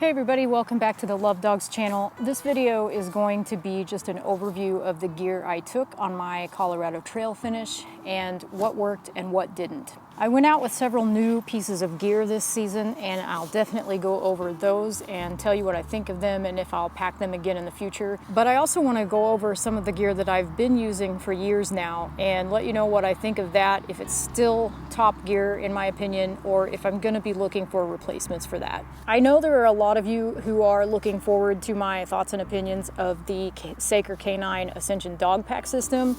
Hey everybody, welcome back to the Love Dogs channel. This video is going to be just an overview of the gear I took on my Colorado trail finish and what worked and what didn't. I went out with several new pieces of gear this season and I'll definitely go over those and tell you what I think of them and if I'll pack them again in the future. But I also want to go over some of the gear that I've been using for years now and let you know what I think of that, if it's still top gear in my opinion, or if I'm going to be looking for replacements for that. I know there are a lot of you who are looking forward to my thoughts and opinions of the Seeker K9 Ascension dog pack system,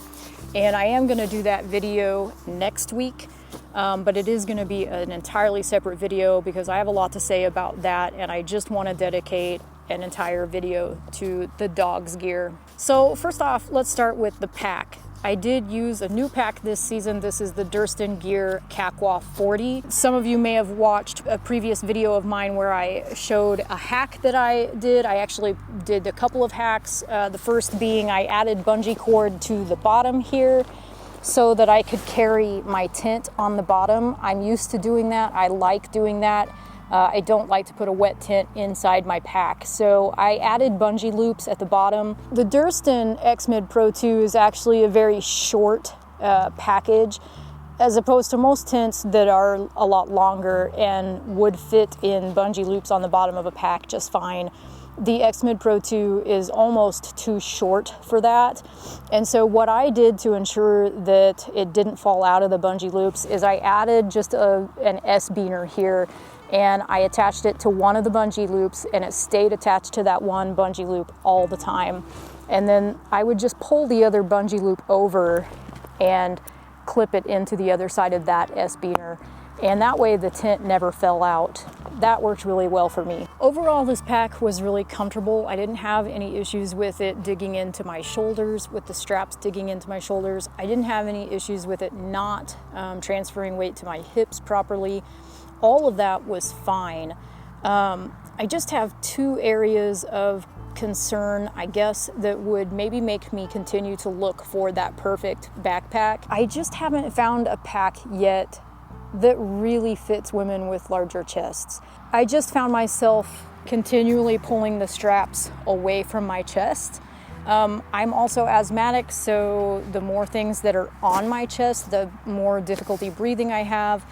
and I am going to do that video next week. But it is going to be an entirely separate video because I have a lot to say about that and I just want to dedicate an entire video to the dog's gear. So first off, let's start with the pack. I did use a new pack this season. This is the Durston Kakwa 40. Some of you may have watched a previous video of mine where I showed a hack that I did. I actually did a couple of hacks. The first being I added bungee cord to the bottom here so that I could carry my tent on the bottom. I'm used to doing that. I like doing that. I don't like to put a wet tent inside my pack. So I added bungee loops at the bottom. The Durston X-Mid Pro 2 is actually a very short package as opposed to most tents that are a lot longer and would fit in bungee loops on the bottom of a pack just fine. The X-Mid Pro 2 is almost too short for that. And so what I did to ensure that it didn't fall out of the bungee loops is I added just an S-beaner here and I attached it to one of the bungee loops and it stayed attached to that one bungee loop all the time. And then I would just pull the other bungee loop over and clip it into the other side of that S-beaner. And that way the tent never fell out. That worked really well for me. Overall, this pack was really comfortable. I didn't have any issues with it digging into my shoulders, with the straps digging into my shoulders. I didn't have any issues with it not transferring weight to my hips properly. All of that was fine. I just have two areas of concern, I guess, that would maybe make me continue to look for that perfect backpack. I just haven't found a pack yet that really fits women with larger chests. I just found myself continually pulling the straps away from my chest. I'm also asthmatic, so the more things that are on my chest, the more difficulty breathing I have.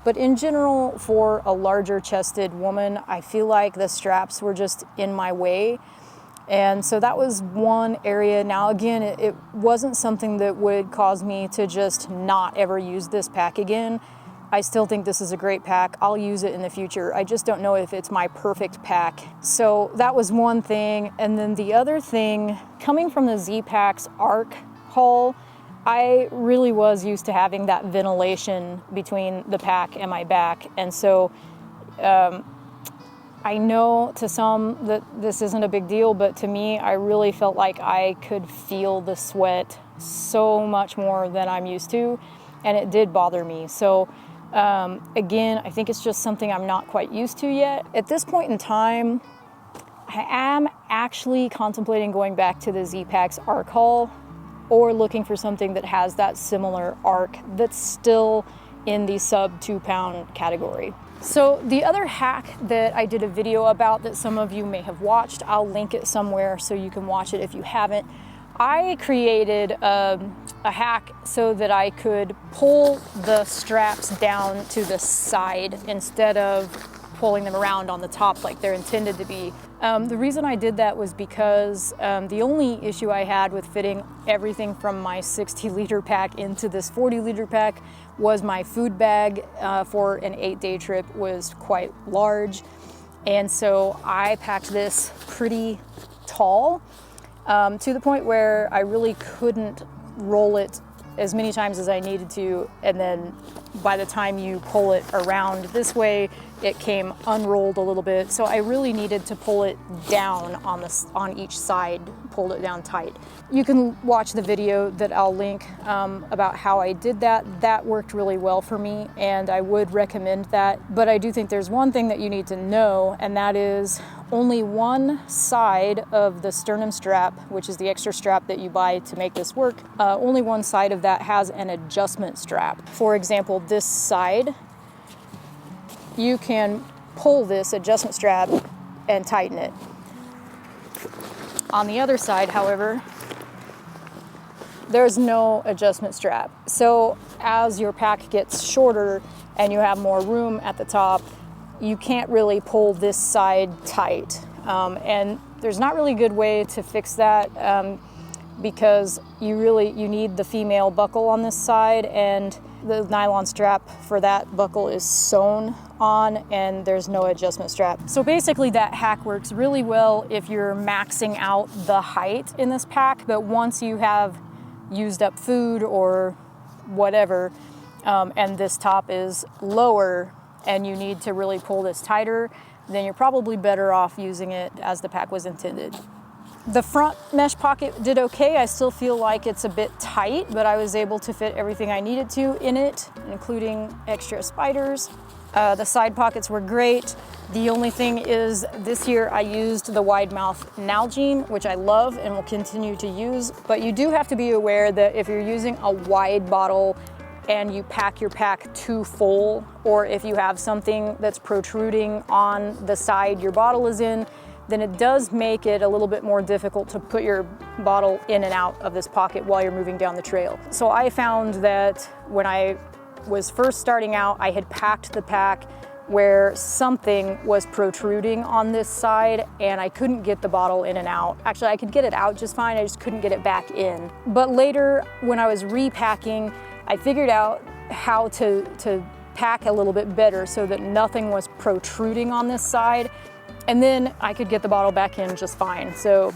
But in general, for a larger chested woman, I feel like the straps were just in my way. And so that was one area. Now again, it wasn't something that would cause me to just not ever use this pack again. I still think this is a great pack. I'll use it in the future. I just don't know if it's my perfect pack. So that was one thing. And then the other thing, coming from the Zpacks ARC haul, I really was used to having that ventilation between the pack and my back. And so I know to some that this isn't a big deal, but to me, I really felt like I could feel the sweat so much more than I'm used to. And it did bother me. So again, I think it's just something I'm not quite used to yet. At this point in time, I am actually contemplating going back to the Zpacks ARC haul or looking for something that has that similar ARC that's still in the sub 2 pound category. So the other hack that I did a video about that some of you may have watched, I'll link it somewhere so you can watch it if you haven't. I created a hack so that I could pull the straps down to the side instead of pulling them around on the top like they're intended to be. The reason I did that was because the only issue I had with fitting everything from my 60-liter pack into this 40-liter pack was my food bag for an 8-day trip was quite large. And so I packed this pretty tall to the point where I really couldn't roll it as many times as I needed to, and then by the time you pull it around this way, it came unrolled a little bit. So I really needed to pull it down on each side, pulled it down tight. You can watch the video that I'll link about how I did that. That worked really well for me, and I would recommend that. But I do think there's one thing that you need to know, and that is only one side of the sternum strap, which is the extra strap that you buy to make this work, only one side of that has an adjustment strap. For example, this side, you can pull this adjustment strap and tighten it. On the other side, however, there's no adjustment strap. So as your pack gets shorter and you have more room at the top, you can't really pull this side tight. And there's not really a good way to fix that because you need the female buckle on this side, and the nylon strap for that buckle is sewn on and there's no adjustment strap. So basically that hack works really well if you're maxing out the height in this pack, but once you have used up food or whatever, and this top is lower and you need to really pull this tighter, then you're probably better off using it as the pack was intended. The front mesh pocket did okay. I still feel like it's a bit tight, but I was able to fit everything I needed to in it, including extra spiders. The side pockets were great. The only thing is this year I used the wide mouth Nalgene, which I love and will continue to use, but you do have to be aware that if you're using a wide bottle and you pack your pack too full, or if you have something that's protruding on the side your bottle is in, then it does make it a little bit more difficult to put your bottle in and out of this pocket while you're moving down the trail. So I found that when I was first starting out, I had packed the pack where something was protruding on this side and I couldn't get the bottle in and out. Actually, I could get it out just fine, I just couldn't get it back in. But later, when I was repacking, I figured out how to pack a little bit better so that nothing was protruding on this side, and then I could get the bottle back in just fine. So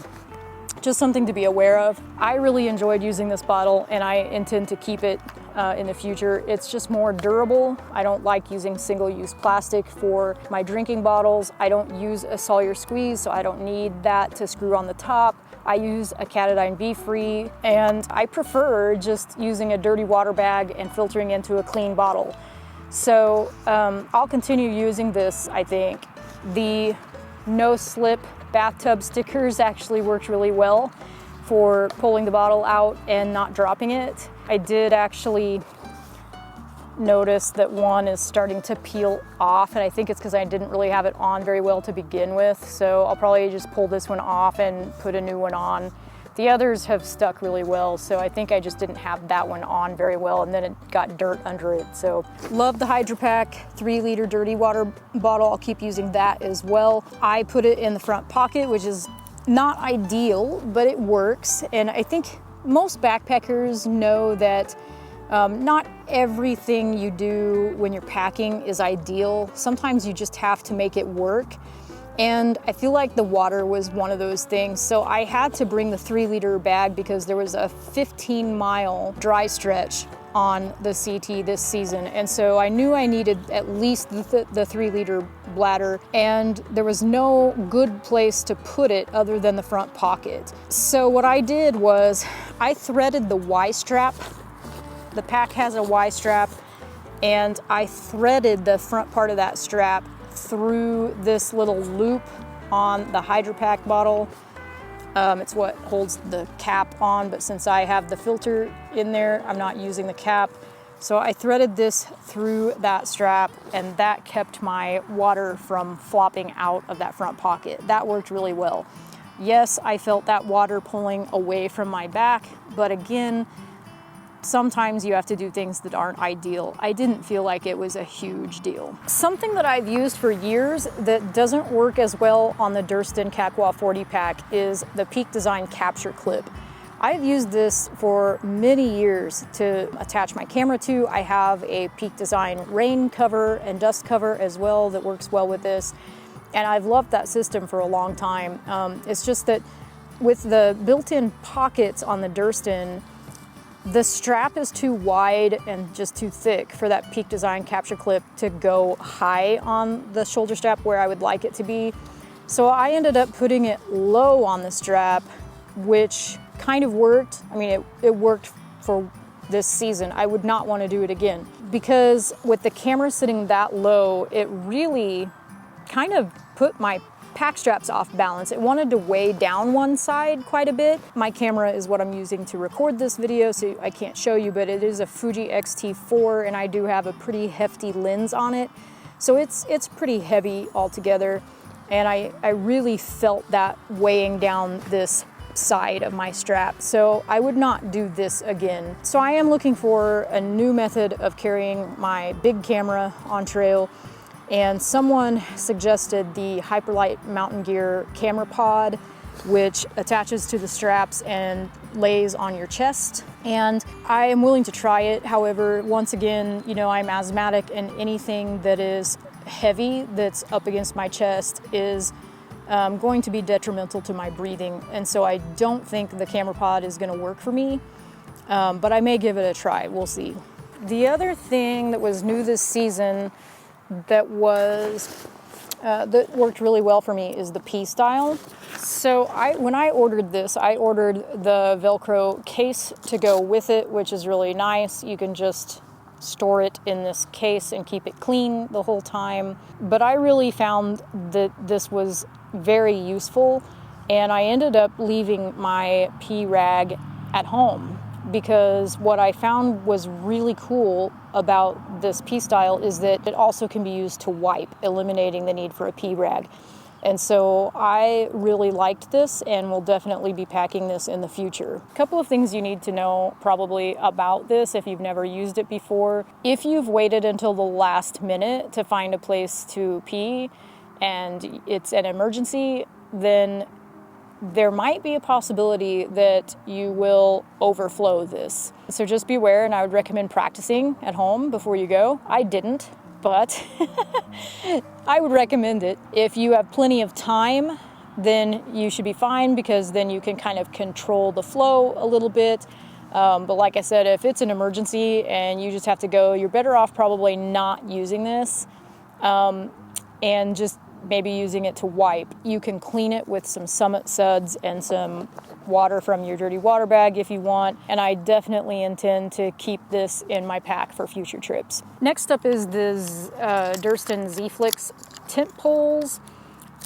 just something to be aware of. I really enjoyed using this bottle and I intend to keep it in the future. It's just more durable. I don't like using single-use plastic for my drinking bottles. I don't use a Sawyer squeeze, so I don't need that to screw on the top. I use a Katadyn Be-Free, and I prefer just using a dirty water bag and filtering into a clean bottle. So I'll continue using this, I think. The no-slip bathtub stickers actually worked really well for pulling the bottle out and not dropping it. I did actually notice that one is starting to peel off, and I think it's because I didn't really have it on very well to begin with, so I'll probably just pull this one off and put a new one on. The others have stuck really well, so I think I just didn't have that one on very well, and then it got dirt under it. So love the Hydrapak 3-liter dirty water bottle. I'll keep using that as well. I put it in the front pocket, which is not ideal, but it works. And I think most backpackers know that not everything you do when you're packing is ideal. Sometimes you just have to make it work. And I feel like the water was one of those things. So I had to bring the 3-liter bag because there was a 15-mile dry stretch on the CT this season. And so I knew I needed at least the 3-liter bladder, and there was no good place to put it other than the front pocket. So what I did was I threaded the Y-strap. The pack has a Y-strap, and I threaded the front part of that strap through this little loop on the Hydrapak bottle. It's what holds the cap on, but since I have the filter in there, I'm not using the cap. So I threaded this through that strap, and that kept my water from flopping out of that front pocket. That worked really well. Yes, I felt that water pulling away from my back, but again, sometimes you have to do things that aren't ideal. I didn't feel like it was a huge deal. Something that I've used for years that doesn't work as well on the Durston Kakwa 40 pack is the Peak Design capture clip. I've used this for many years to attach my camera to. I have a Peak Design rain cover and dust cover as well that works well with this. And I've loved that system for a long time. It's just that with the built-in pockets on the Durston, the strap is too wide and just too thick for that Peak Design capture clip to go high on the shoulder strap where I would like it to be. So I ended up putting it low on the strap, which kind of worked. I mean, it worked for this season. I would not want to do it again because with the camera sitting that low, it really kind of put my pack straps off balance. It wanted to weigh down one side quite a bit. My camera is what I'm using to record this video, so I can't show you, but it is a Fuji X-T4, and I do have a pretty hefty lens on it. So it's pretty heavy altogether. and I really felt that weighing down this side of my strap. So I would not do this again. So I am looking for a new method of carrying my big camera on trail, and someone suggested the Hyperlight Mountain Gear camera pod, which attaches to the straps and lays on your chest. And I am willing to try it. However, once again, you know, I'm asthmatic, and anything that is heavy that's up against my chest is going to be detrimental to my breathing. And so I don't think the camera pod is going to work for me, but I may give it a try. We'll see. The other thing that was new this season that worked really well for me is the pStyle. So when I ordered this, I ordered the Velcro case to go with it, which is really nice. You can just store it in this case and keep it clean the whole time. But I really found that this was very useful, and I ended up leaving my pee rag at home, because what I found was really cool about this pStyle is that it also can be used to wipe, eliminating the need for a pee rag. And so I really liked this and will definitely be packing this in the future. A couple of things you need to know probably about this if you've never used it before. If you've waited until the last minute to find a place to pee and it's an emergency, then there might be a possibility that you will overflow this. So just beware, and I would recommend practicing at home before you go. I didn't, but I would recommend it. If you have plenty of time, then you should be fine, because then you can kind of control the flow a little bit. But like I said, if it's an emergency and you just have to go, you're better off probably not using this, and just maybe using it to wipe. You can clean it with some Summit suds and some water from your dirty water bag if you want, and I definitely intend to keep this in my pack for future trips. Next up is this Durston Z-Flick tent poles.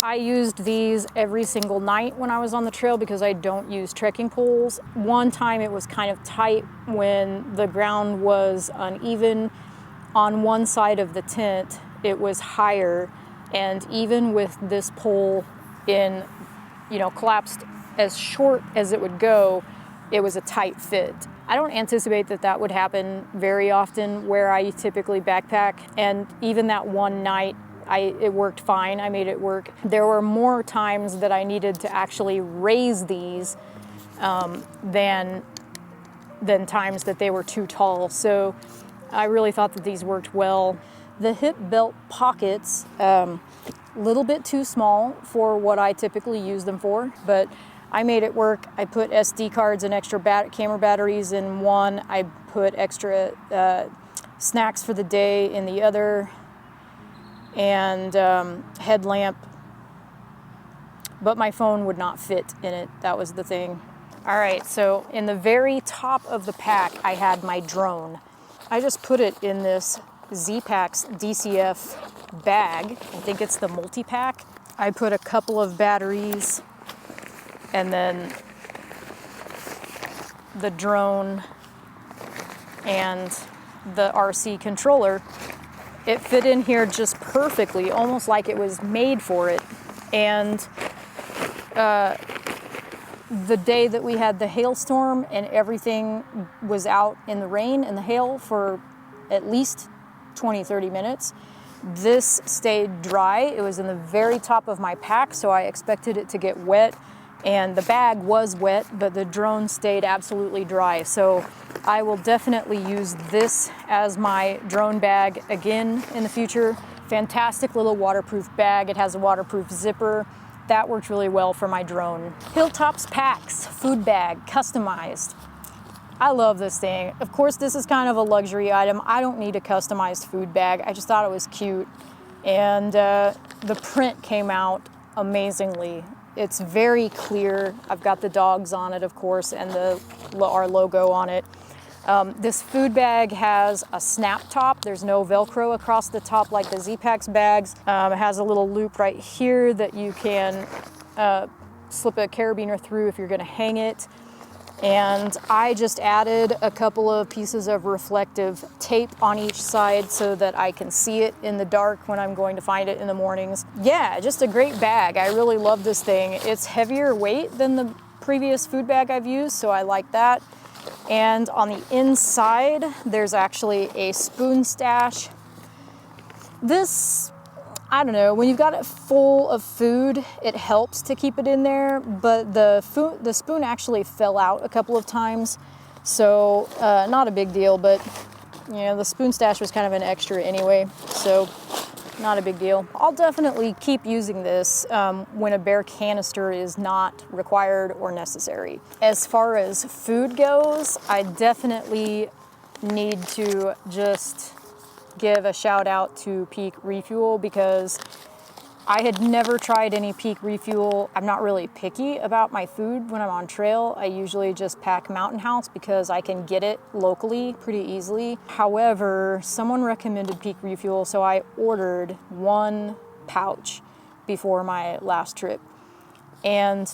I used these every single night when I was on the trail because I don't use trekking poles. One time it was kind of tight when the ground was uneven. On one side of the tent, it was higher, and even with this pole in, you know, collapsed as short as it would go, it was a tight fit. I don't anticipate that that would happen very often where I typically backpack, and even that one night, it worked fine. I made it work. There were more times that I needed to actually raise these than times that they were too tall. So I really thought that these worked well. The hip belt pockets, little bit too small for what I typically use them for, but I made it work. I put SD cards and extra camera batteries in one. I put extra snacks for the day in the other, and headlamp, but my phone would not fit in it. That was the thing. All right, so in the very top of the pack, I had my drone. I just put it in this Zpacks DCF bag. I think it's the multi-pack. I put a couple of batteries and then the drone and the RC controller. It fit in here just perfectly, almost like it was made for it. And the day that we had the hailstorm and everything was out in the rain and the hail for at least 20-30 minutes, this stayed dry. It was in the very top of my pack, so I expected it to get wet, and the bag was wet, but the drone stayed absolutely dry. So I will definitely use this as my drone bag again in the future. Fantastic little waterproof bag. It has a waterproof zipper. That worked really well for my drone. Hilltop Packs food bag, customized. I love this thing. Of course, this is kind of a luxury item. I don't need a customized food bag. I just thought it was cute. And the print came out amazingly. It's very clear. I've got the dogs on it, of course, and our logo on it. This food bag has a snap top. There's no Velcro across the top like the Zpacks bags. It has a little loop right here that you can slip a carabiner through if you're gonna hang it. And I just added a couple of pieces of reflective tape on each side so that I can see it in the dark when I'm going to find it in the mornings. Yeah, just a great bag. I really love this thing. It's heavier weight than the previous food bag I've used, so I like that. And on the inside, there's actually a spoon stash. This, I don't know, when you've got it full of food, it helps to keep it in there, but the spoon actually fell out a couple of times, so not a big deal, but you know, the spoon stash was kind of an extra anyway, so not a big deal. I'll definitely keep using this when a bare canister is not required or necessary. As far as food goes, I definitely need to just give a shout out to Peak Refuel because I had never tried any Peak Refuel. I'm not really picky about my food when I'm on trail. I usually just pack Mountain House because I can get it locally pretty easily. However, someone recommended Peak Refuel, so I ordered 1 pouch before my last trip. And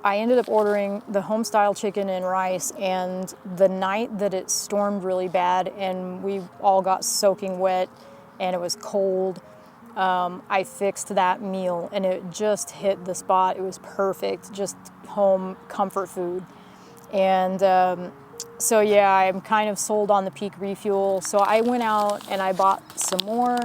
I ended up ordering the home-style chicken and rice, and the night that it stormed really bad and we all got soaking wet and it was cold, I fixed that meal and it just hit the spot. It was perfect, just home comfort food. And so yeah, I'm kind of sold on the Peak Refuel. So I went out and I bought some more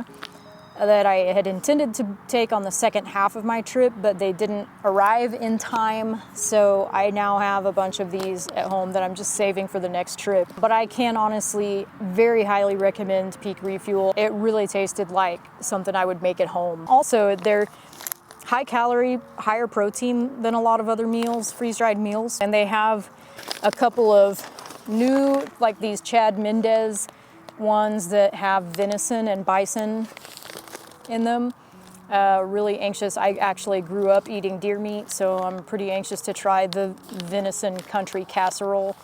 that I had intended to take on the second half of my trip, but they didn't arrive in time. So I now have a bunch of these at home that I'm just saving for the next trip. But I can honestly very highly recommend Peak Refuel. It really tasted like something I would make at home. Also, they're high calorie, higher protein than a lot of other meals, freeze-dried meals. And they have a couple of new, like these Chad Mendez ones that have venison and bison in them. Really anxious. I actually grew up eating deer meat, so I'm pretty anxious to try the venison country casserole.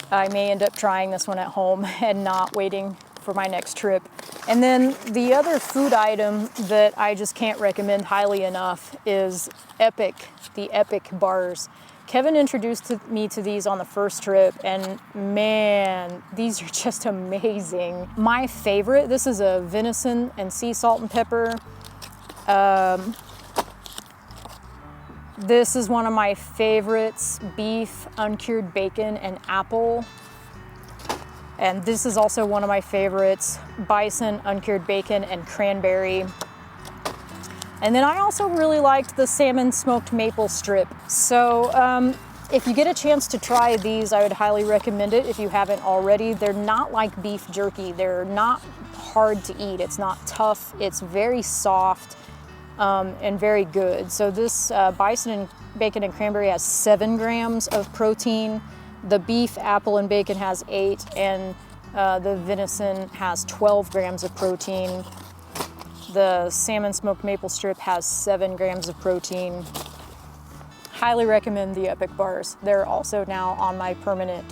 I may end up trying this one at home and not waiting for my next trip. And then the other food item that I just can't recommend highly enough is Epic, the Epic bars. Kevin introduced me to these on the first trip, and man, these are just amazing. My favorite, this is a venison and sea salt and pepper. This is one of my favorites, beef, uncured bacon, and apple. And this is also one of my favorites, bison, uncured bacon, and cranberry. And then I also really liked the salmon smoked maple strip. So if you get a chance to try these, I would highly recommend it if you haven't already. They're not like beef jerky. They're not hard to eat. It's not tough. It's very soft and very good. So this bison and bacon and cranberry has 7 grams of protein. The beef, apple, and bacon has 8, and the venison has 12 grams of protein. The salmon smoked maple strip has 7 grams of protein. Highly recommend the Epic bars. They're also now on my permanent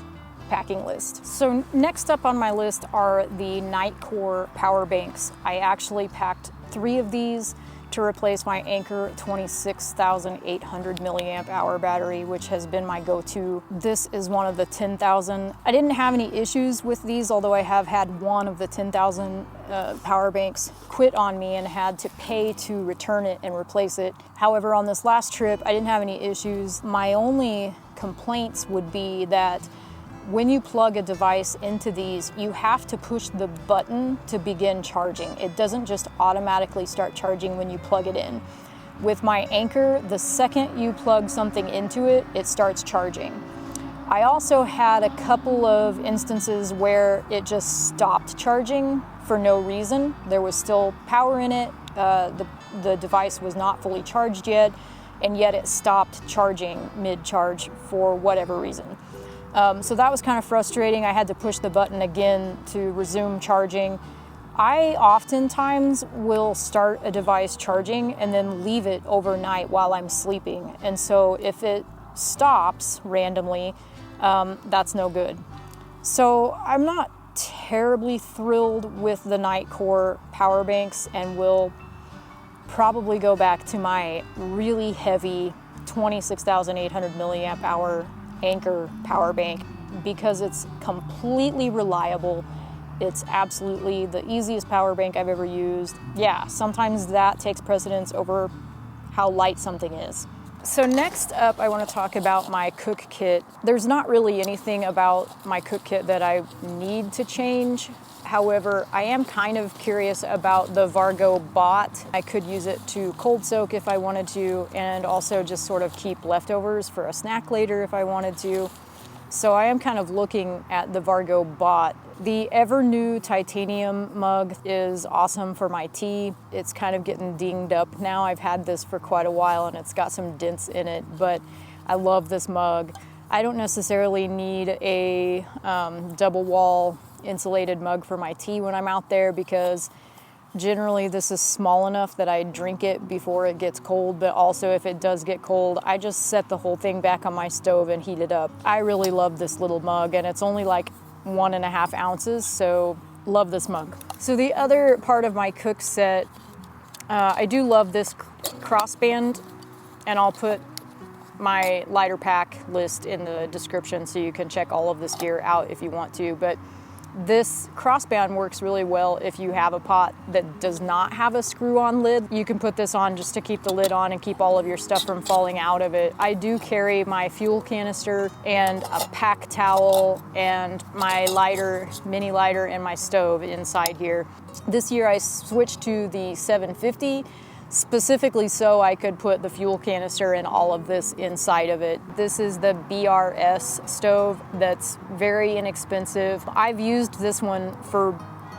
packing list. So next up on my list are the Nitecore power banks. I actually packed 3 of these to replace my Anker 26,800 milliamp hour battery, which has been my go-to. This is one of the 10,000. I didn't have any issues with these, although I have had one of the 10,000 power banks quit on me and had to pay to return it and replace it. However, on this last trip, I didn't have any issues. My only complaints would be that when you plug a device into these, you have to push the button to begin charging. It doesn't just automatically start charging when you plug it in. With my Anker, the second you plug something into it, it starts charging. I also had a couple of instances where it just stopped charging for no reason. There was still power in it, the device was not fully charged yet, and yet it stopped charging mid-charge for whatever reason. So that was kind of frustrating. I had to push the button again to resume charging. I oftentimes will start a device charging and then leave it overnight while I'm sleeping. And so if it stops randomly, that's no good. So I'm not terribly thrilled with the Nitecore power banks and will probably go back to my really heavy 26,800 milliamp hour Anker power bank because it's completely reliable. It's absolutely the easiest power bank I've ever used. Yeah, sometimes that takes precedence over how light something is. So next up, I want to talk about my cook kit. There's not really anything about my cook kit that I need to change. However, I am kind of curious about the Vargo bot. I could use it to cold soak if I wanted to, and also just sort of keep leftovers for a snack later if I wanted to. So I am kind of looking at the Vargo bot. The Evernew titanium mug is awesome for my tea. It's kind of getting dinged up now. I've had this for quite a while and it's got some dents in it, but I love this mug. I don't necessarily need a double wall insulated mug for my tea when I'm out there because generally this is small enough that I drink it before it gets cold, but also if it does get cold, I just set the whole thing back on my stove and heat it up. I really love this little mug and it's only like 1.5 ounces, so love this mug. So the other part of my cook set, I do love this crossband, and I'll put my lighter pack list in the description so you can check all of this gear out if you want to, but this crossband works really well if you have a pot that does not have a screw-on lid. You can put this on just to keep the lid on and keep all of your stuff from falling out of it. I do carry my fuel canister and a pack towel and my lighter, mini lighter, and my stove inside here. This year I switched to the 750, specifically so I could put the fuel canister and all of this inside of it. This is the BRS stove that's very inexpensive. I've used this one for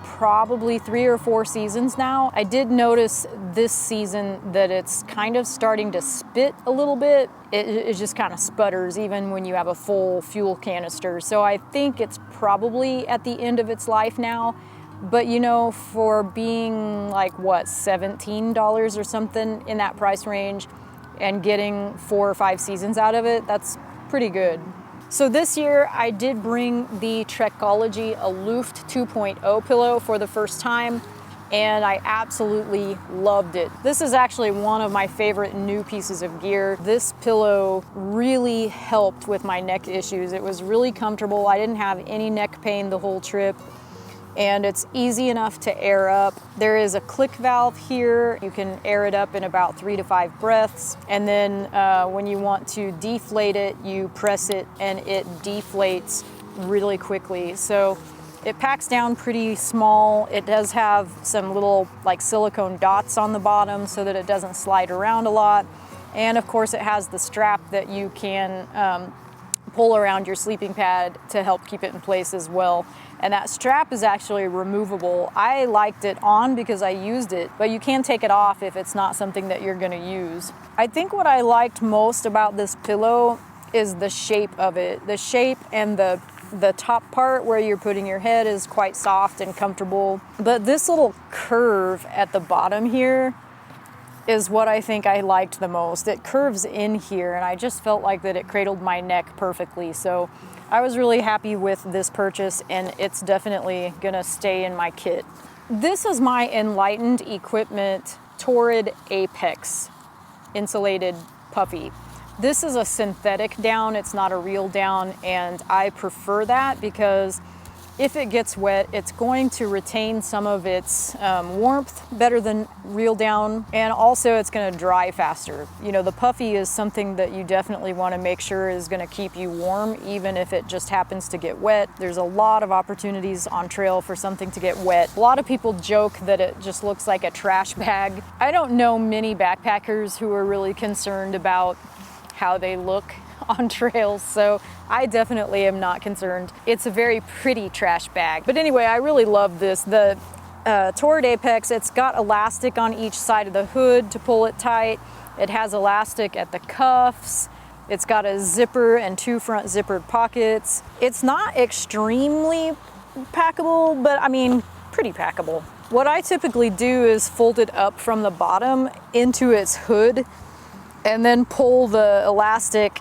probably 3 or 4 seasons now. I did notice this season that it's kind of starting to spit a little bit. It just kind of sputters even when you have a full fuel canister. So I think it's probably at the end of its life now. But you know, for being like what, $17 or something in that price range and getting 4 or 5 seasons out of it, that's pretty good. So this year I did bring the Trekology Aluft 2.0 pillow for the first time, and I absolutely loved it. This is actually one of my favorite new pieces of gear. This pillow really helped with my neck issues. It was really comfortable. I didn't have any neck pain the whole trip. And it's easy enough to air up. There is a click valve here. You can air it up in about 3 to 5 breaths. And then when you want to deflate it, you press it and it deflates really quickly. So it packs down pretty small. It does have some little like silicone dots on the bottom so that it doesn't slide around a lot. And of course it has the strap that you can pull around your sleeping pad to help keep it in place as well. And that strap is actually removable. I liked it on because I used it, but you can take it off if it's not something that you're gonna use. I think what I liked most about this pillow is the shape of it. The shape and the top part where you're putting your head is quite soft and comfortable. But this little curve at the bottom here is what I think I liked the most. It curves in here and I just felt like that it cradled my neck perfectly. So I was really happy with this purchase and it's definitely gonna stay in my kit. This is my Enlightened Equipment Torrid Apex insulated puffy. This is a synthetic down, it's not a real down, and I prefer that because if it gets wet, it's going to retain some of its warmth better than real down, and also it's going to dry faster. You know, the puffy is something that you definitely want to make sure is going to keep you warm, even if it just happens to get wet. There's a lot of opportunities on trail for something to get wet. A lot of people joke that it just looks like a trash bag. I don't know many backpackers who are really concerned about how they look on trails, so I definitely am not concerned. It's a very pretty trash bag. But anyway, I really love this. The Torrid Apex, it's got elastic on each side of the hood to pull it tight. It has elastic at the cuffs. It's got a zipper and 2 front zippered pockets. It's not extremely packable, but I mean, pretty packable. What I typically do is fold it up from the bottom into its hood and then pull the elastic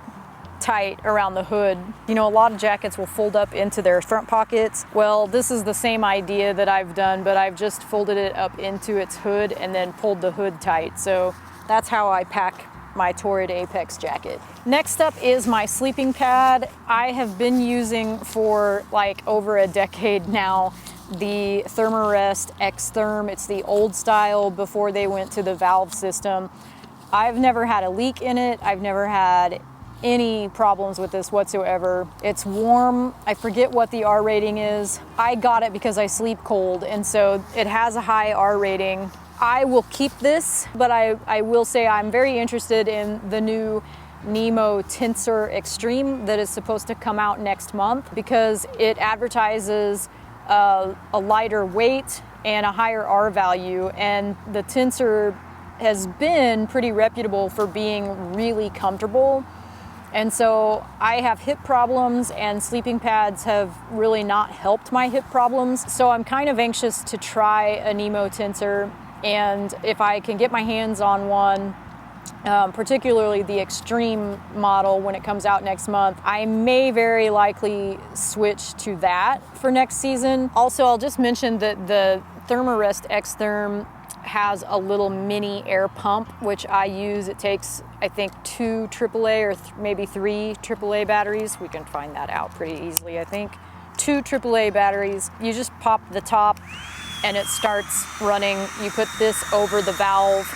tight around the hood. You know, a lot of jackets will fold up into their front pockets. Well, this is the same idea that I've done, but I've just folded it up into its hood and then pulled the hood tight. So that's how I pack my Torrid Apex jacket. Next up is my sleeping pad. I have been using for like over a decade now the Thermarest xTherm. It's the old style before they went to the valve system. I've never had a leak in it. I've never had any problems with this whatsoever. It's warm. I forget what the R rating is. I got it because I sleep cold, and so it has a high R rating. I will keep this, but I will say I'm very interested in the new Nemo Tensor Extreme that is supposed to come out next month because it advertises a lighter weight and a higher R value, and the Tensor has been pretty reputable for being really comfortable. And so I have hip problems, and sleeping pads have really not helped my hip problems. So I'm kind of anxious to try a Nemo Tensor, and if I can get my hands on one, particularly the Extreme model when it comes out next month, I may very likely switch to that for next season. Also, I'll just mention that the Thermarest xTherm has a little mini air pump, which I use. It takes, I think, 2 AAA or maybe 3 AAA batteries. We can find that out pretty easily, I think. 2 AAA batteries. You just pop the top and it starts running. You put this over the valve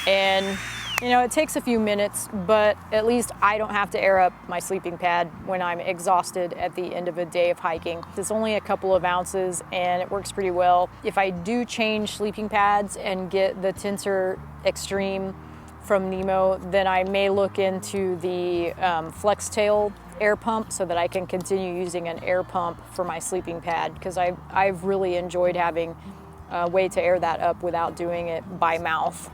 and you know, it takes a few minutes, but at least I don't have to air up my sleeping pad when I'm exhausted at the end of a day of hiking. It's only a couple of ounces and it works pretty well. If I do change sleeping pads and get the Tensor Extreme from Nemo, then I may look into the flex tail air pump so that I can continue using an air pump for my sleeping pad, because I've really enjoyed having a way to air that up without doing it by mouth.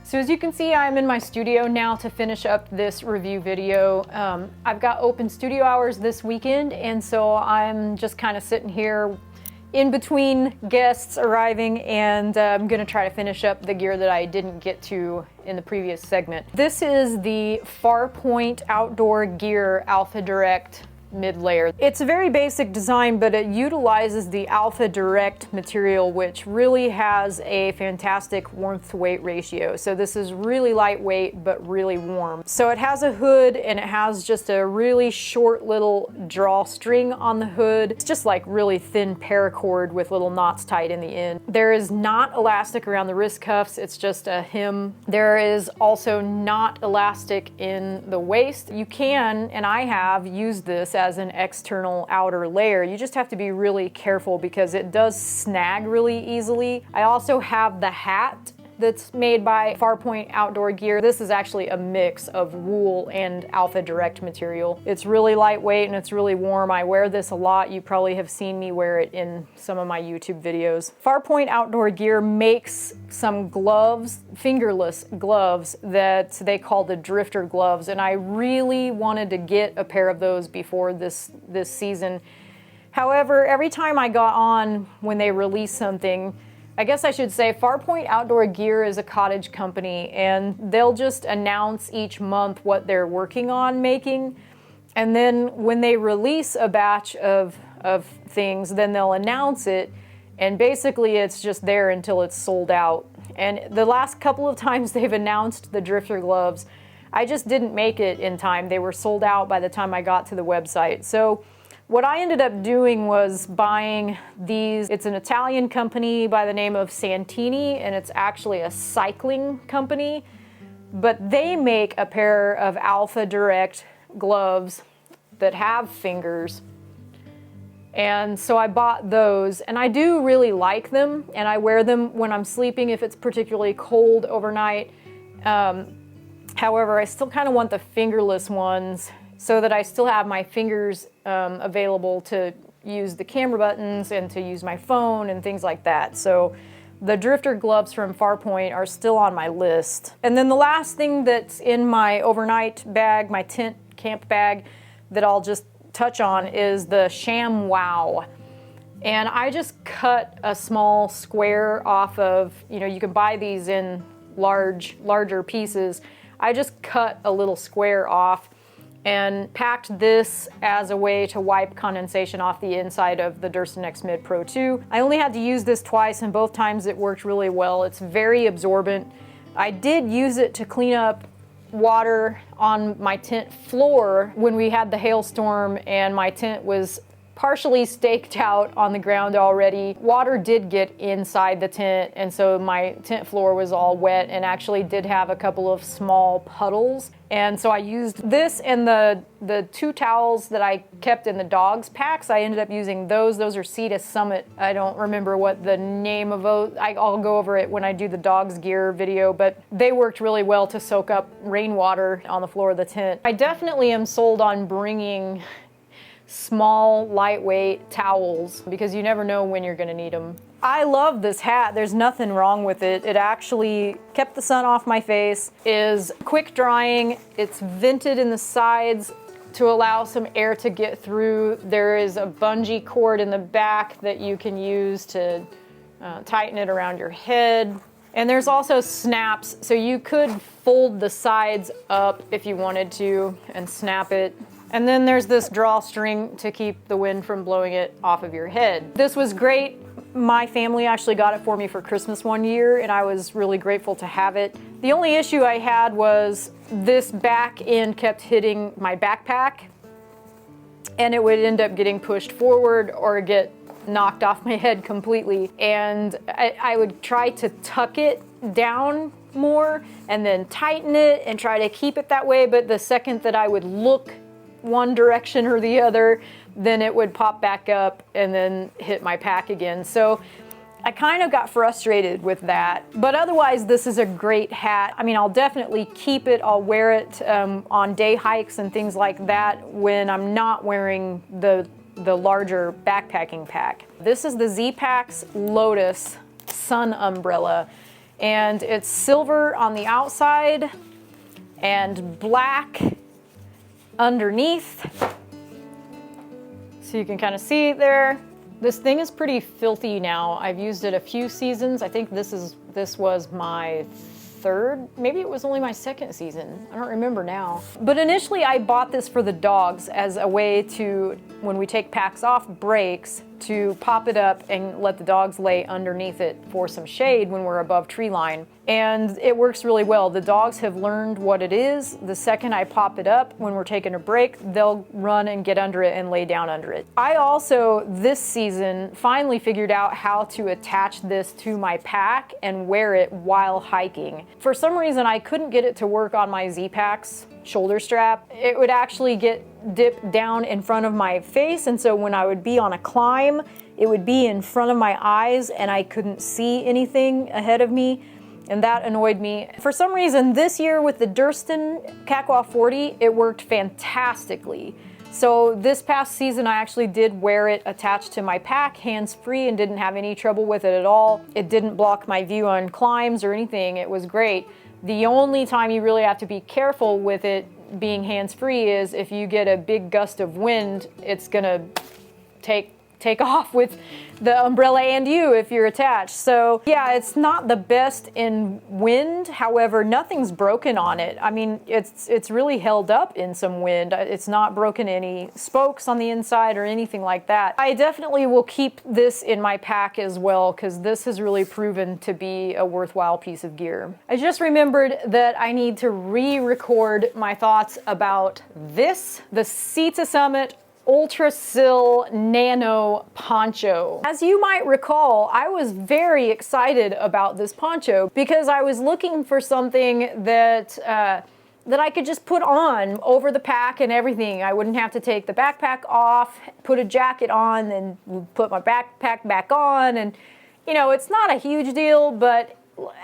So as you can see, I'm in my studio now to finish up this review video. I've got open studio hours this weekend, and so I'm just kind of sitting here in between guests arriving, and I'm gonna try to finish up the gear that I didn't get to in the previous segment. This is the FarPointe Outdoor Gear Alpha Direct mid-layer. It's a very basic design, but it utilizes the Alpha Direct material, which really has a fantastic warmth to weight ratio. So this is really lightweight, but really warm. So it has a hood, and it has just a really short little drawstring on the hood. It's just like really thin paracord with little knots tied in the end. There is not elastic around the wrist cuffs. It's just a hem. There is also not elastic in the waist. You can, and I have used this as an external outer layer. You just have to be really careful because it does snag really easily. I also have the hat that's made by FarPointe Outdoor Gear. This is actually a mix of wool and Alpha Direct material. It's really lightweight and it's really warm. I wear this a lot. You probably have seen me wear it in some of my YouTube videos. FarPointe Outdoor Gear makes some gloves, fingerless gloves, that they call the drifter gloves, and I really wanted to get a pair of those before this season. However, every time I got on when they release something, I guess I should say FarPointe Outdoor Gear is a cottage company, and they'll just announce each month what they're working on making, and then when they release a batch of things, then they'll announce it, and basically it's just there until it's sold out. And the last couple of times they've announced the drifter gloves, I just didn't make it in time. They were sold out by the time I got to the website. So what I ended up doing was buying these. It's an Italian company by the name of Santini, and it's actually a cycling company, but they make a pair of Alpha Direct gloves that have fingers. And so I bought those, and I do really like them, and I wear them when I'm sleeping if it's particularly cold overnight. However, I still kind of want the fingerless ones so that I still have my fingers available to use the camera buttons and to use my phone and things like that. So the drifter gloves from FarPointe are still on my list. And then the last thing that's in my overnight bag, my tent camp bag, that I'll just touch on is the ShamWow. And I just cut a small square off of, you know, you can buy these in larger pieces. I just cut a little square off and packed this as a way to wipe condensation off the inside of the Durston X Mid Pro 2. I only had to use this twice, and both times it worked really well. It's very absorbent. I did use it to clean up water on my tent floor when we had the hailstorm and my tent was partially staked out on the ground already. Water did get inside the tent, and so my tent floor was all wet and actually did have a couple of small puddles. And so I used this and the 2 towels that I kept in the dogs packs. I ended up using those. Those are Sea Summit. I don't remember what the name of those. I'll go over it when I do the dogs gear video, but they worked really well to soak up rainwater on the floor of the tent. I definitely am sold on bringing small, lightweight towels because you never know when you're gonna need them. I love this hat. There's nothing wrong with it. It actually kept the sun off my face, is quick drying. It's vented in the sides to allow some air to get through. There is a bungee cord in the back that you can use to tighten it around your head. And there's also snaps, so you could fold the sides up if you wanted to and snap it. And then there's this drawstring to keep the wind from blowing it off of your head. This was great. My family actually got it for me for Christmas one year, and I was really grateful to have it. The only issue I had was this back end kept hitting my backpack, and it would end up getting pushed forward or get knocked off my head completely. And I would try to tuck it down more and then tighten it and try to keep it that way, but the second that I would look one direction or the other, then it would pop back up and then hit my pack again. So I kind of got frustrated with that, but otherwise this is a great hat. I mean, I'll definitely keep it. I'll wear it on day hikes and things like that when I'm not wearing the larger backpacking pack. This is the Zpacks Lotus sun umbrella, and it's silver on the outside and black underneath, so you can kind of see it there. This thing is pretty filthy now. I've used it a few seasons. I think this was my third, maybe it was only my second season. I don't remember now. But initially I bought this for the dogs as a way to, when we take packs off breaks, to pop it up and let the dogs lay underneath it for some shade when we're above tree line. And it works really well. The dogs have learned what it is. The second I pop it up when we're taking a break, they'll run and get under it and lay down under it. I also, this season, finally figured out how to attach this to my pack and wear it while hiking. For some reason, I couldn't get it to work on my Zpacks shoulder strap. It would actually dip down in front of my face, and so when I would be on a climb, it would be in front of my eyes and I couldn't see anything ahead of me, and that annoyed me. For some reason this year with the Durston Kakwa 40, it worked fantastically. So this past season I actually did wear it attached to my pack, hands-free, and didn't have any trouble with it at all. It didn't block my view on climbs or anything. It was great. The only time you really have to be careful with it being hands-free is if you get a big gust of wind, it's gonna take off with the umbrella and you if you're attached. So yeah, it's not the best in wind. However, nothing's broken on it. I mean, it's really held up in some wind. It's not broken any spokes on the inside or anything like that. I definitely will keep this in my pack as well because this has really proven to be a worthwhile piece of gear. I just remembered that I need to re-record my thoughts about this, the Summit Ultra-sil Nano poncho. As you might recall, I was very excited about this poncho because I was looking for something that I could just put on over the pack and everything. I wouldn't have to take the backpack off, put a jacket on, and put my backpack back on. And you know, it's not a huge deal, but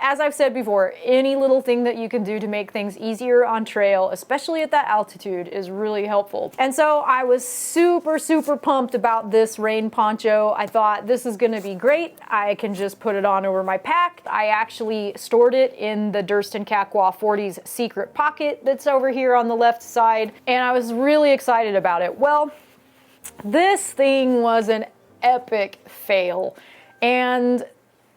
as I've said before, any little thing that you can do to make things easier on trail, especially at that altitude, is really helpful. And so I was super, super pumped about this rain poncho. I thought this is gonna be great. I can just put it on over my pack. I actually stored it in the Durston Kakwa 40's secret pocket that's over here on the left side, and I was really excited about it. Well, this thing was an epic fail, and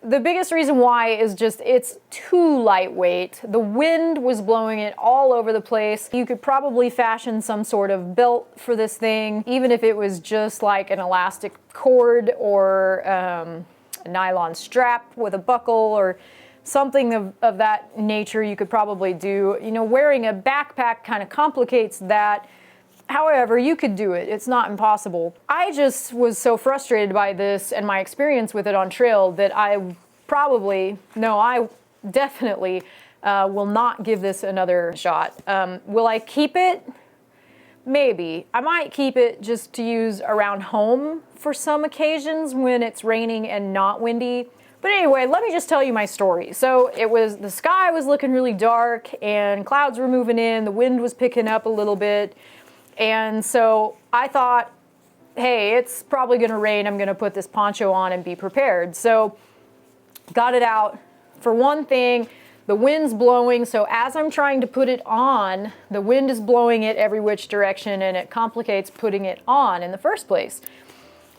the biggest reason why is just it's too lightweight. The wind was blowing it all over the place. You could probably fashion some sort of belt for this thing, even if it was just like an elastic cord or a nylon strap with a buckle or something of that nature you could probably do. You know, wearing a backpack kind of complicates that. However, you could do it. It's not impossible. I just was so frustrated by this and my experience with it on trail that I definitely will not give this another shot. Will I keep it? Maybe. I might keep it just to use around home for some occasions when it's raining and not windy. But anyway, let me just tell you my story. So the sky was looking really dark and clouds were moving in, the wind was picking up a little bit. And so I thought, hey, it's probably gonna rain, I'm gonna put this poncho on and be prepared. So got it out. For one thing, the wind's blowing, so as I'm trying to put it on, the wind is blowing it every which direction and it complicates putting it on in the first place.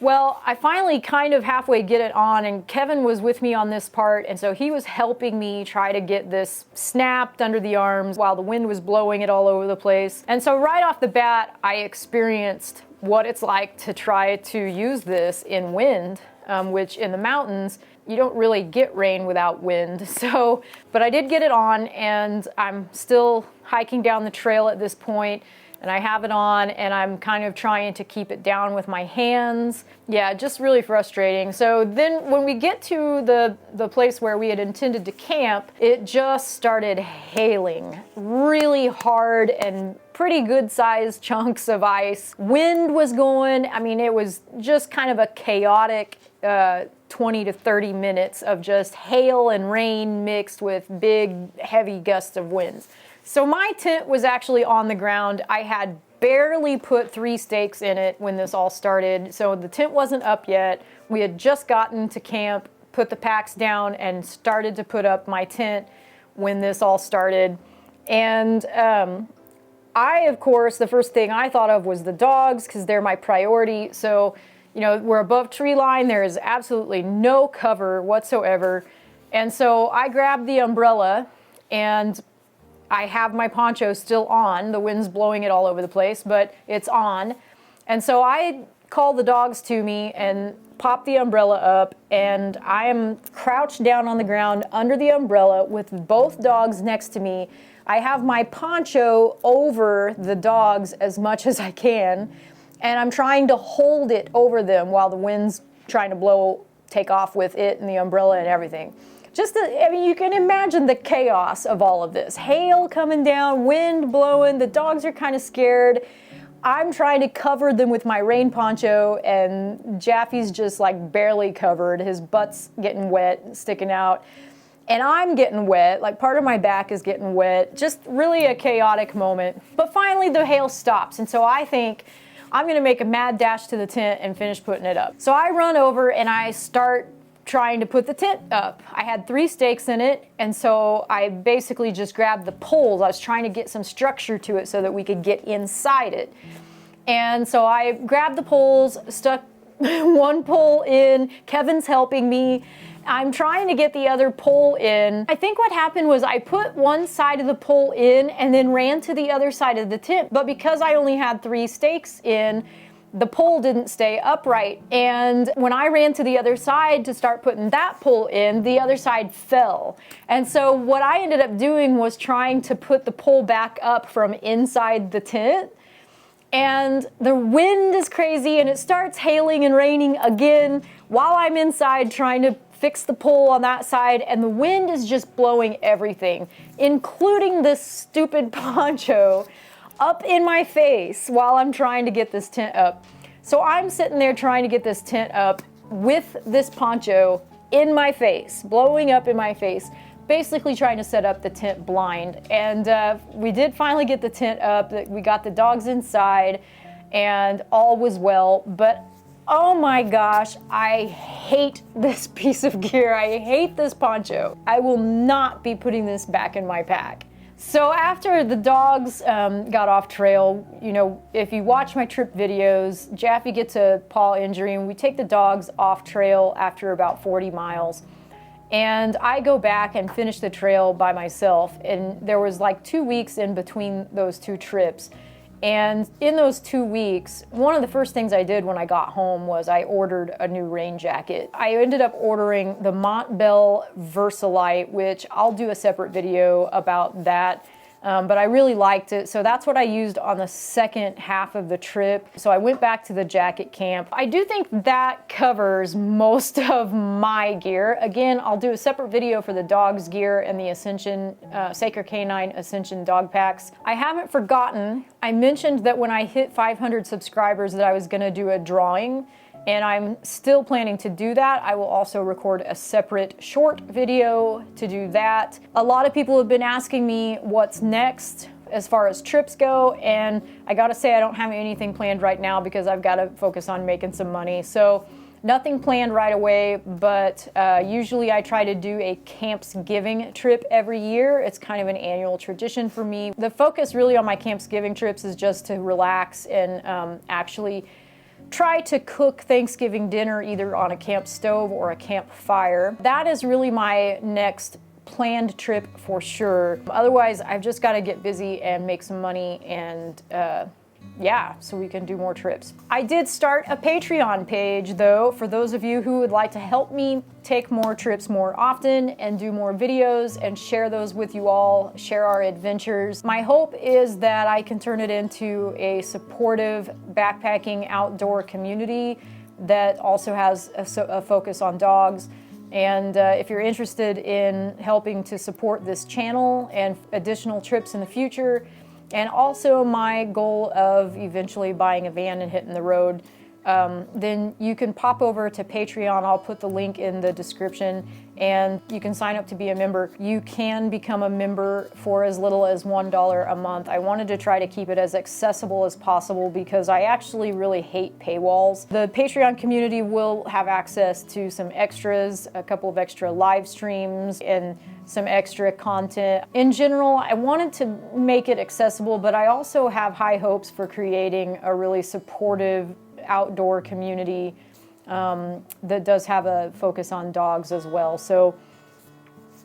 Well, I finally kind of halfway get it on, and Kevin was with me on this part, and so he was helping me try to get this snapped under the arms while the wind was blowing it all over the place. And so right off the bat, I experienced what it's like to try to use this in wind, which in the mountains, you don't really get rain without wind. So, but I did get it on, and I'm still hiking down the trail at this point, and I have it on, and I'm kind of trying to keep it down with my hands. Yeah, just really frustrating. So then when we get to the place where we had intended to camp, it just started hailing really hard and pretty good sized chunks of ice. Wind was going. I mean, it was just kind of a chaotic 20 to 30 minutes of just hail and rain mixed with big, heavy gusts of winds. So my tent was actually on the ground. I had barely put 3 stakes in it when this all started, so the tent wasn't up yet. We had just gotten to camp, put the packs down, and started to put up my tent when this all started. And I, of course, the first thing I thought of was the dogs, because they're my priority. So, you know, we're above tree line. There is absolutely no cover whatsoever. And so I grabbed the umbrella, and I have my poncho still on. The wind's blowing it all over the place, but it's on. And so I call the dogs to me and pop the umbrella up, and I am crouched down on the ground under the umbrella with both dogs next to me. I have my poncho over the dogs as much as I can, and I'm trying to hold it over them while the wind's trying to take off with it and the umbrella and everything. I mean, you can imagine the chaos of all of this. Hail coming down, wind blowing, the dogs are kind of scared. I'm trying to cover them with my rain poncho, and Jaffe's just like barely covered. His butt's getting wet, sticking out. And I'm getting wet, like part of my back is getting wet. Just really a chaotic moment. But finally the hail stops, and so I think I'm gonna make a mad dash to the tent and finish putting it up. So I run over and I start trying to put the tent up. I had 3 stakes in it, and so I basically just grabbed the poles. I was trying to get some structure to it so that we could get inside it. And so I grabbed the poles, stuck one pole in, Kevin's helping me. I'm trying to get the other pole in. I think what happened was I put one side of the pole in and then ran to the other side of the tent, but because I only had 3 stakes in, the pole didn't stay upright, and when I ran to the other side to start putting that pole in, the other side fell. And so what I ended up doing was trying to put the pole back up from inside the tent, and the wind is crazy and it starts hailing and raining again while I'm inside trying to fix the pole on that side, and the wind is just blowing everything, including this stupid poncho, up in my face while I'm trying to get this tent up. So I'm sitting there trying to get this tent up with this poncho in my face, blowing up in my face, basically trying to set up the tent blind. And we did finally get the tent up, we got the dogs inside, and all was well. But oh my gosh, I hate this piece of gear. I hate this poncho. I will not be putting this back in my pack. So after the dogs got off trail, you know, if you watch my trip videos, Jaffe gets a paw injury and we take the dogs off trail after about 40 miles. And I go back and finish the trail by myself. And there was like 2 weeks in between those 2 trips. And in those 2 weeks, one of the first things I did when I got home was I ordered a new rain jacket. I ended up ordering the Montbell Versalite, which I'll do a separate video about that. But I really liked it, so that's what I used on the second half of the trip. So I went back to the jacket camp. I do think that covers most of my gear. Again, I'll do a separate video for the dog's gear and the Ascension, Seeker Canine Ascension dog packs. I haven't forgotten, I mentioned that when I hit 500 subscribers that I was gonna do a drawing, and I'm still planning to do that. I will also record a separate short video to do that. A lot of people have been asking me what's next as far as trips go, and I gotta say I don't have anything planned right now because I've gotta focus on making some money. So nothing planned right away, but usually I try to do a Campsgiving trip every year. It's kind of an annual tradition for me. The focus really on my Campsgiving trips is just to relax and actually try to cook Thanksgiving dinner either on a camp stove or a campfire. That is really my next planned trip for sure. Otherwise, I've just got to get busy and make some money and yeah, so we can do more trips. I did start a Patreon page though, for those of you who would like to help me take more trips more often and do more videos and share those with you all, share our adventures. My hope is that I can turn it into a supportive backpacking outdoor community that also has a focus on dogs. And if you're interested in helping to support this channel and additional trips in the future, and also my goal of eventually buying a van and hitting the road, then you can pop over to Patreon. I'll put the link in the description and you can sign up to be a member. You can become a member for as little as $1 a month. I wanted to try to keep it as accessible as possible because I actually really hate paywalls. The Patreon community will have access to some extras, a couple of extra live streams, and some extra content. In general, I wanted to make it accessible, but I also have high hopes for creating a really supportive outdoor community that does have a focus on dogs as well. So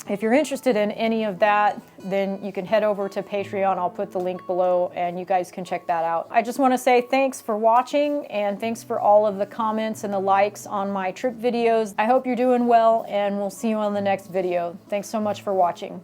if you're interested in any of that, then you can head over to Patreon. I'll put the link below and you guys can check that out. I just want to say thanks for watching and thanks for all of the comments and the likes on my trip videos. I hope you're doing well and we'll see you on the next video. Thanks so much for watching.